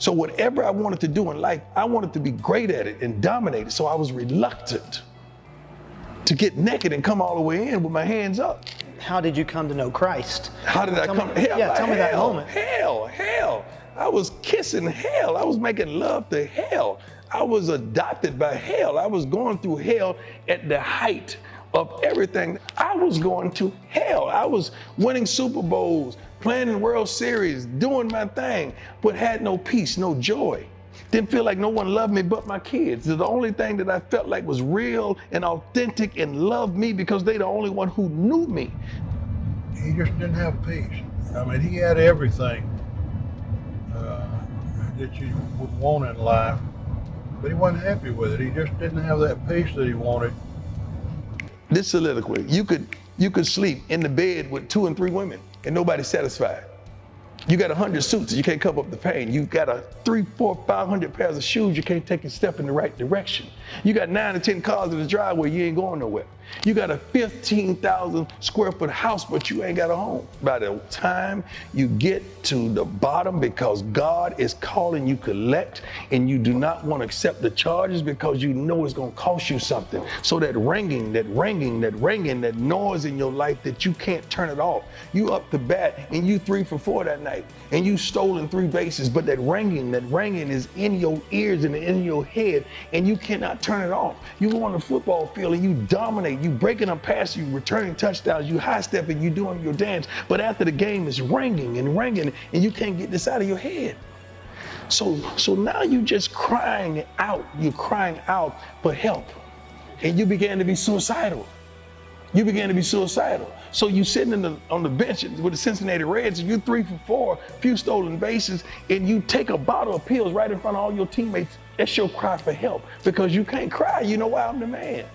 So whatever I wanted to do in life, I wanted to be great at it and dominate it. So I was reluctant to get naked and come all the way in with my hands up. How did you come to know Christ? How did I come? Yeah, tell me that moment. Hell. I was kissing hell. I was making love to hell. I was adopted by hell. I was going through hell at the height of everything. I was going to hell. I was winning Super Bowls, playing in World Series, doing my thing, but had no peace, no joy. Didn't feel like no one loved me but my kids. The only thing that I felt like was real and authentic and loved me because they the only one who knew me. He just didn't have peace. I mean, he had everything that you would want in life, but he wasn't happy with it. He just didn't have that peace that he wanted. This soliloquy, you could sleep in the bed with 2 and 3 women and nobody's satisfied. You got 100 suits, you can't cover up the pain. You got 300, 400, 500 pairs of shoes, you can't take a step in the right direction. You got 9 or 10 cars in the driveway, you ain't going nowhere. You got a 15,000 square foot house, but you ain't got a home. By the time you get to the bottom, because God is calling you collect, and you do not want to accept the charges because you know it's going to cost you something. So that ringing, that noise in your life that you can't turn it off. You up to bat and you 3 for 4 that night, and you stolen 3 bases, but that ringing is in your ears and in your head, and you cannot turn it off. You go on the football field and you dominate. You breaking up passes, you returning touchdowns, you high stepping, you doing your dance. But after the game, it's ringing, and you can't get this out of your head. So now you just crying out. You're crying out for help, and you began to be suicidal. So you sitting on the bench with the Cincinnati Reds, and you 3 for 4, few stolen bases, and you take a bottle of pills right in front of all your teammates. That's your cry for help, because you can't cry. You know why? I'm the man.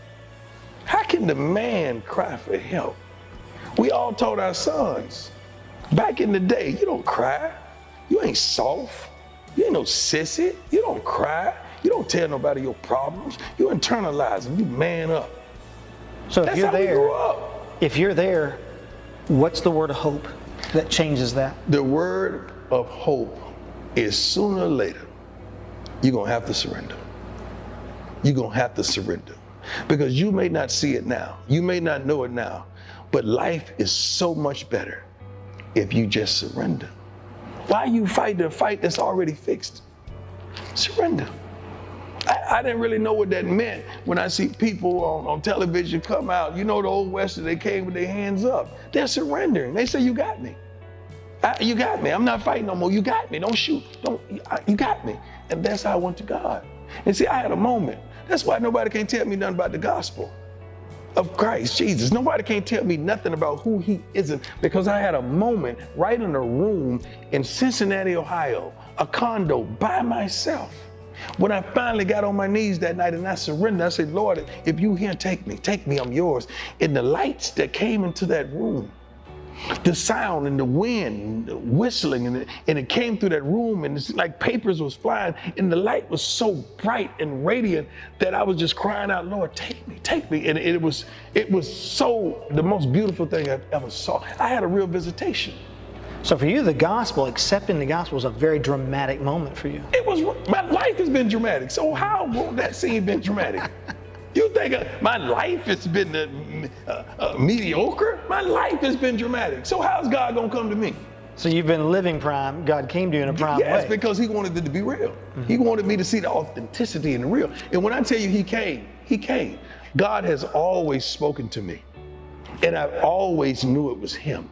How can the man cry for help? We all told our sons, back in the day, you don't cry. You ain't soft. You ain't no sissy. You don't cry. You don't tell nobody your problems. You internalize them. You man up. So That's how we grew up. If you're there, what's the word of hope that changes that? The word of hope is sooner or later, you're going to have to surrender. You're going to have to surrender. Because you may not see it now. You may not know it now. But life is so much better if you just surrender. Why are you fighting a fight that's already fixed? Surrender. I didn't really know what that meant when I see people on television come out. You know, the old Western, they came with their hands up. They're surrendering. They say, you got me. You got me. I'm not fighting no more. You got me. Don't shoot. You got me. And that's how I went to God. And see, I had a moment. That's why nobody can tell me nothing about the gospel of Christ Jesus. Nobody can tell me nothing about who he isn't, because I had a moment right in a room in Cincinnati, Ohio, a condo by myself. When I finally got on my knees that night and I surrendered, I said, Lord, if you here, take me, I'm yours. And the lights that came into that room, the sound and the wind whistling, and it came through that room, and it's like papers was flying, and the light was so bright and radiant that I was just crying out, Lord, take me. And it was so the most beautiful thing I've ever saw. I had a real visitation. So for you, the gospel, accepting the gospel, was a very dramatic moment for you. My life has been dramatic. So how won't that scene been dramatic? You think my life has been mediocre? My life has been dramatic. So how's God gonna come to me? So you've been living prime. God came to you in a prime way. Yes, because he wanted it to be real. Mm-hmm. He wanted me to see the authenticity and the real. And when I tell you he came. God has always spoken to me. And I always knew it was him.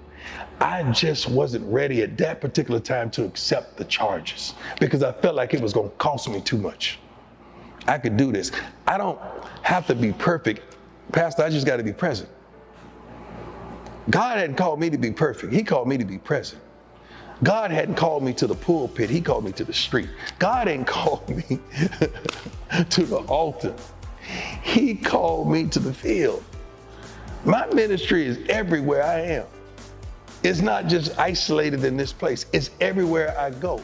I just wasn't ready at that particular time to accept the charges because I felt like it was going to cost me too much. I could do this. I don't have to be perfect. Pastor, I just got to be present. God hadn't called me to be perfect. He called me to be present. God hadn't called me to the pulpit. He called me to the street. God ain't called me to the altar. He called me to the field. My ministry is everywhere I am. It's not just isolated in this place. It's everywhere I go.